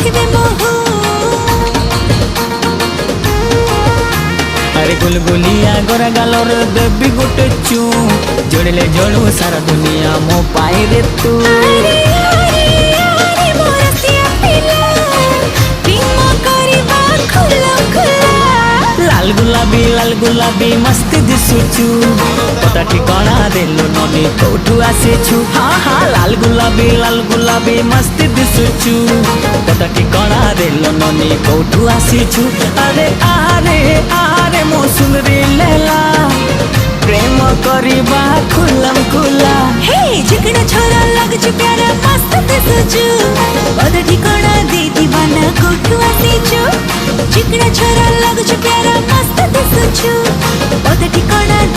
ଦେଖିବେ ମୋହୁ अरे गुलगुलिया गोरा गालोर देवी गोटे चू जोड़ले जोड़ू सारा दुनिया मो पाए रे तू अरे मोर सिया पिला प्रेम करिबा खुला खुला लाल गुलाबी मस्त दिसुचू पता ठिकाना देलु ननी कोठू आसेछु हाँ हाँ लाल गुलाबी मस्त दिसुचू पता ठिकाना देलु ननी कोठू आसेछु अरे आरे आरे मो सुन रे लेला प्रेम करिबा खुलम खुला हे जिगड़ा छोरा लगछु प्यारा मस्त दिसुचु पद ठिकाना दे दीवाना कोठू आसीछु जिगड़ा छोरा लगछु प्यारा मस्त दिसुचु पद ठिकाना